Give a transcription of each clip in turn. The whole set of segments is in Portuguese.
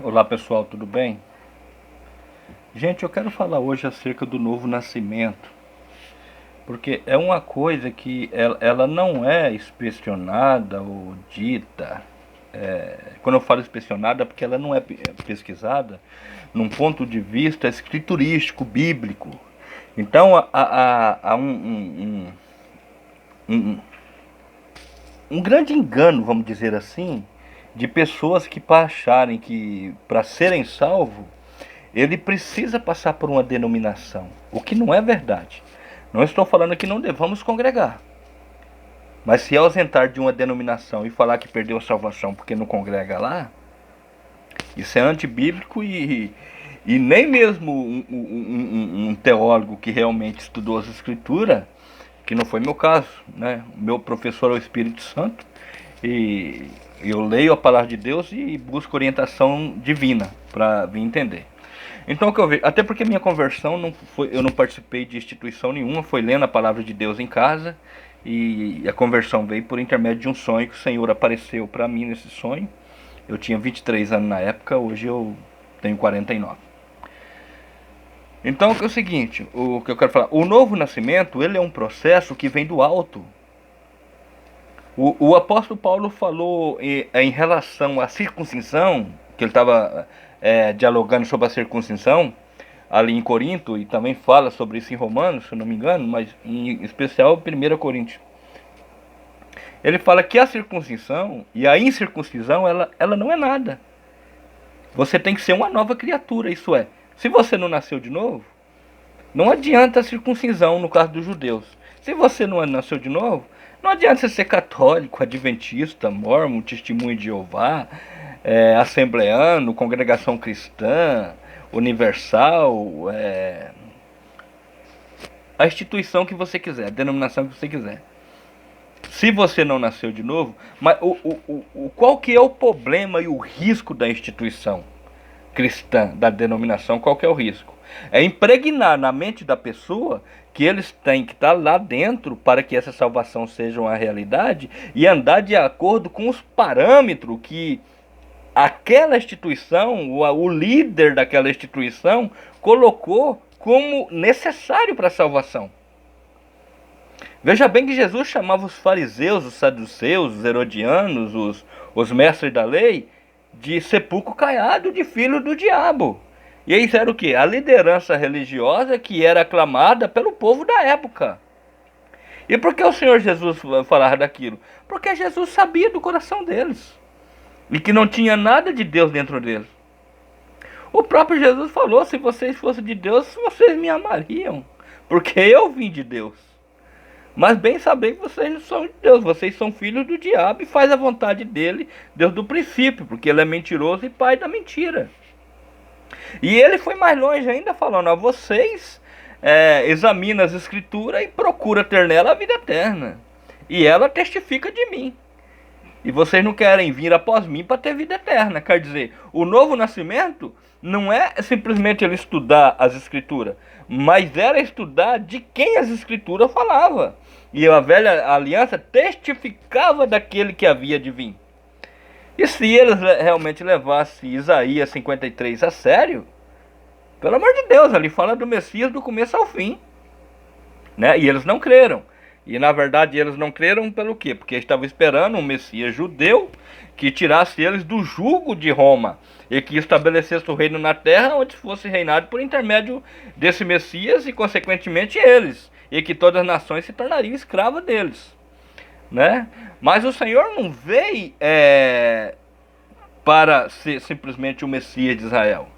Olá pessoal, tudo bem? Gente, eu quero falar hoje acerca do novo nascimento, porque é uma coisa que ela não é inspecionada ou dita. Quando eu falo inspecionada, é porque ela não é pesquisada num ponto de vista escriturístico, bíblico. Então há um, um grande engano, vamos dizer assim, de pessoas que acharem que para serem salvos ele precisa passar por uma denominação, o que não é verdade. Não estou falando que não devamos congregar, mas se ausentar de uma denominação e falar que perdeu a salvação porque não congrega lá, isso é antibíblico e nem mesmo um teólogo que realmente estudou as escrituras, que não foi meu caso, né? Meu professor é o Espírito Santo e eu leio a palavra de Deus e busco orientação divina para vir entender. Então o que eu vejo, até porque minha conversão não foi, eu não participei de instituição nenhuma, foi lendo a palavra de Deus em casa e a conversão veio por intermédio de um sonho que o Senhor apareceu para mim nesse sonho. Eu tinha 23 anos na época, hoje eu tenho 49. Então é o seguinte, o que eu quero falar, o novo nascimento, ele é um processo que vem do alto. O apóstolo Paulo falou em relação à circuncisão, que ele estava dialogando sobre a circuncisão, ali em Corinto, e também fala sobre isso em Romanos, se eu não me engano, mas em especial 1 Coríntios. Ele fala que a circuncisão e a incircuncisão, ela não é nada. Você tem que ser uma nova criatura, isso é. Se você não nasceu de novo, não adianta a circuncisão no caso dos judeus. Se você não nasceu de novo, não adianta você ser católico, adventista, mórmon, testemunho de Jeová, assembleano, congregação cristã, universal, a instituição que você quiser, a denominação que você quiser. Se você não nasceu de novo, mas qual que é o problema e o risco da instituição cristã, da denominação? Qual que é o risco? É impregnar na mente da pessoa que eles têm que estar lá dentro para que essa salvação seja uma realidade e andar de acordo com os parâmetros que aquela instituição, o líder daquela instituição, colocou como necessário para a salvação. Veja bem que Jesus chamava os fariseus, os saduceus, os herodianos, os mestres da lei, de sepulcro caiado, de filho do diabo. E eles eram o quê? A liderança religiosa que era aclamada pelo povo da época. E por que o Senhor Jesus falava daquilo? Porque Jesus sabia do coração deles. E que não tinha nada de Deus dentro deles. O próprio Jesus falou, se vocês fossem de Deus, vocês me amariam. Porque eu vim de Deus. Mas bem saber que vocês não são de Deus, vocês são filhos do diabo e faz a vontade dele desde o princípio, porque ele é mentiroso e pai da mentira. E ele foi mais longe ainda falando, a vocês examinam as escrituras e procura ter nela a vida eterna. E ela testifica de mim. E vocês não querem vir após mim para ter vida eterna. Quer dizer, o novo nascimento não é simplesmente ele estudar as escrituras, mas era estudar de quem as escrituras falavam. E a velha aliança testificava daquele que havia de vir. E se eles realmente levassem Isaías 53 a sério, pelo amor de Deus, ali fala do Messias do começo ao fim. Né? E eles não creram. E na verdade eles não creram pelo quê? Porque estavam esperando um Messias judeu que tirasse eles do jugo de Roma e que estabelecesse o reino na terra, onde fosse reinado por intermédio desse Messias e consequentemente eles, e que todas as nações se tornariam escravas deles, né? Mas o Senhor não veio para ser simplesmente o Messias de Israel.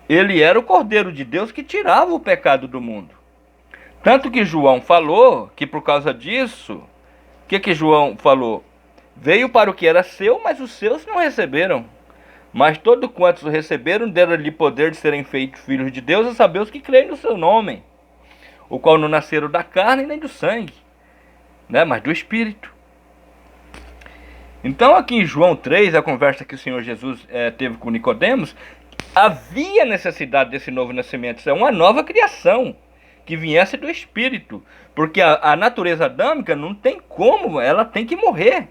Ele era o Cordeiro de Deus que tirava o pecado do mundo. Tanto que João falou que por causa disso, o que João falou? Veio para o que era seu, mas os seus não receberam. Mas todos quantos o receberam, deram-lhe poder de serem feitos filhos de Deus, a saber os que creem no seu nome, o qual não nasceram da carne nem do sangue, né, mas do Espírito. Então aqui em João 3, a conversa que o Senhor Jesus teve com Nicodemos, havia necessidade desse novo nascimento. Isso é uma nova criação que viesse do Espírito, porque a natureza adâmica não tem como, ela tem que morrer.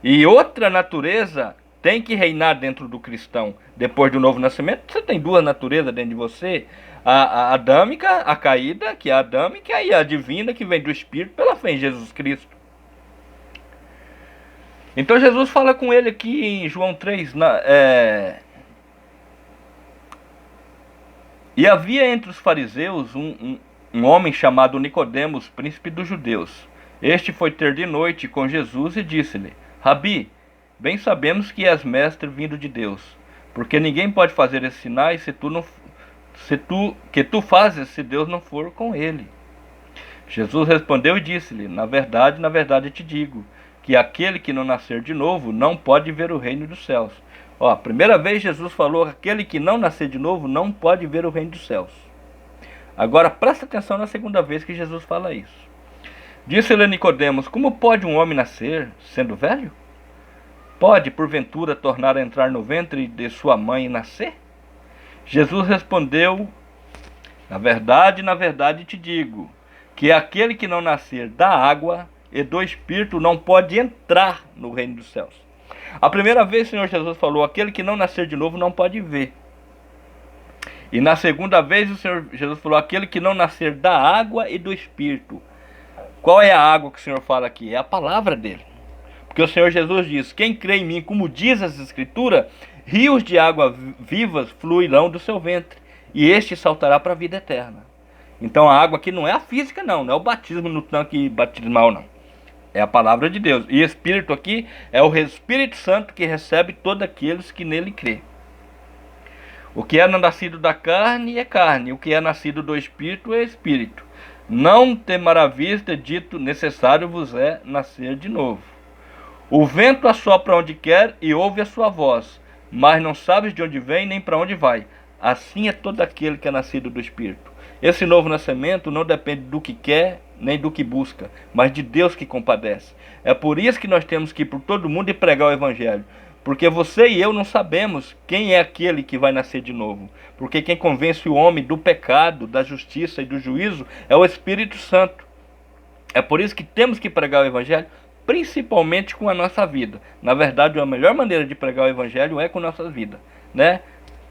E outra natureza tem que reinar dentro do cristão. Depois do novo nascimento, você tem duas naturezas dentro de você. A adâmica, a caída, que é a adâmica, e a divina, que vem do Espírito pela fé em Jesus Cristo. Então Jesus fala com ele aqui em João 3, e havia entre os fariseus um homem chamado Nicodemos, príncipe dos judeus. Este foi ter de noite com Jesus e disse-lhe: Rabi, bem sabemos que és mestre vindo de Deus, porque ninguém pode fazer esses sinais que tu fazes se Deus não for com ele. Jesus respondeu e disse-lhe: na verdade te digo, que aquele que não nascer de novo não pode ver o reino dos céus. Ó, a primeira vez Jesus falou que aquele que não nascer de novo não pode ver o reino dos céus. Agora presta atenção na segunda vez que Jesus fala isso. Disse-lhe Nicodemos: como pode um homem nascer sendo velho? Pode, porventura, tornar a entrar no ventre de sua mãe e nascer? Jesus respondeu: na verdade te digo, que aquele que não nascer da água e do Espírito não pode entrar no reino dos céus. A primeira vez o Senhor Jesus falou: aquele que não nascer de novo não pode ver. E na segunda vez o Senhor Jesus falou: aquele que não nascer da água e do Espírito. Qual é a água que o Senhor fala aqui? É a palavra dele. Porque o Senhor Jesus diz: quem crê em mim, como diz as Escrituras, rios de água vivas fluirão do seu ventre, e este saltará para a vida eterna. Então a água aqui não é a física, não é o batismo no tanque batismal, não. É a palavra de Deus. E Espírito aqui é o Espírito Santo que recebe todos aqueles que nele crê. O que é nascido da carne é carne, o que é nascido do Espírito é Espírito. Não temerá vista, dito: necessário vos é nascer de novo. O vento assopra onde quer e ouve a sua voz, mas não sabes de onde vem nem para onde vai. Assim é todo aquele que é nascido do Espírito. Esse novo nascimento não depende do que quer nem do que busca, mas de Deus que compadece. É por isso que nós temos que ir por todo mundo e pregar o Evangelho. Porque você e eu não sabemos quem é aquele que vai nascer de novo. Porque quem convence o homem do pecado, da justiça e do juízo é o Espírito Santo. É por isso que temos que pregar o Evangelho, principalmente com a nossa vida. Na verdade, a melhor maneira de pregar o Evangelho é com a nossa vida, né?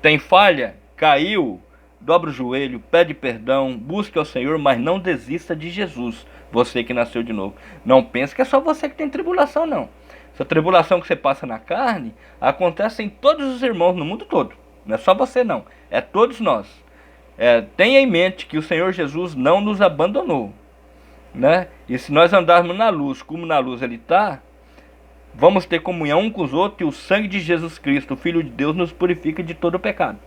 Tem falha? Caiu? Dobra o joelho, pede perdão, busque ao Senhor, mas não desista de Jesus, você que nasceu de novo. Não pense que é só você que tem tribulação, não. Essa tribulação que você passa na carne acontece em todos os irmãos no mundo todo. Não é só você, não. É todos nós. Tenha em mente que o Senhor Jesus não nos abandonou, né? E se nós andarmos na luz, como na luz Ele está, vamos ter comunhão um com os outros, e o sangue de Jesus Cristo, o Filho de Deus, nos purifica de todo o pecado.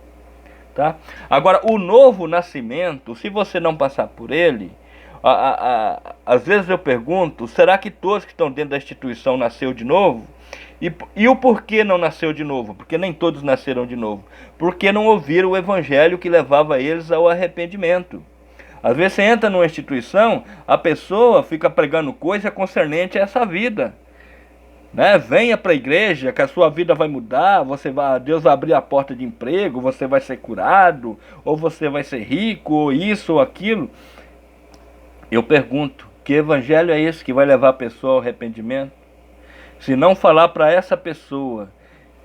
Tá? Agora, o novo nascimento, se você não passar por ele, às vezes eu pergunto: será que todos que estão dentro da instituição nasceu de novo? E o porquê não nasceu de novo? Porque nem todos nasceram de novo. Porque não ouviram o evangelho que levava eles ao arrependimento. Às vezes você entra numa instituição, a pessoa fica pregando coisa concernente a essa vida, né? Venha para a igreja que a sua vida vai mudar, Deus vai abrir a porta de emprego, você vai ser curado, ou você vai ser rico, ou isso ou aquilo. Eu pergunto: que evangelho é esse que vai levar a pessoa ao arrependimento? Se não falar para essa pessoa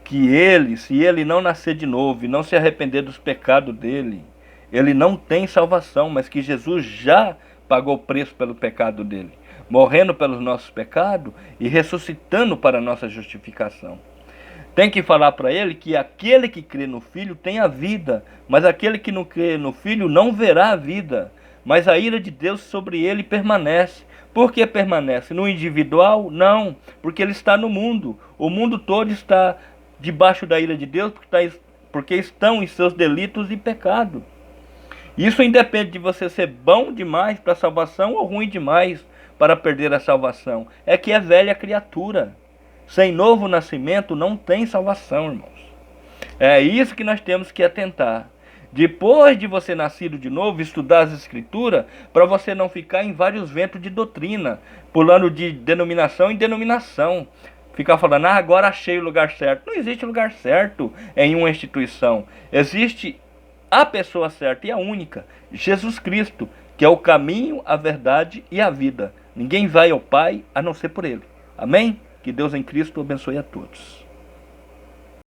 que se ele não nascer de novo e não se arrepender dos pecados dele, ele não tem salvação, mas que Jesus já pagou o preço pelo pecado dele, morrendo pelos nossos pecados e ressuscitando para a nossa justificação. Tem que falar para ele que aquele que crê no Filho tem a vida, mas aquele que não crê no Filho não verá a vida, mas a ira de Deus sobre ele permanece. Por que permanece? No individual? Não, porque ele está no mundo. O mundo todo está debaixo da ira de Deus, porque estão em seus delitos e pecado. Isso independe de você ser bom demais para a salvação ou ruim demais para perder a salvação. É que é velha criatura. Sem novo nascimento não tem salvação, irmãos. É isso que nós temos que atentar. Depois de você nascido de novo, estudar as Escrituras, para você não ficar em vários ventos de doutrina, pulando de denominação em denominação. Ficar falando: agora achei o lugar certo. Não existe lugar certo em uma instituição. Existe a pessoa certa e a única, Jesus Cristo, que é o caminho, a verdade e a vida. Ninguém vai ao Pai a não ser por Ele. Amém? Que Deus em Cristo abençoe a todos.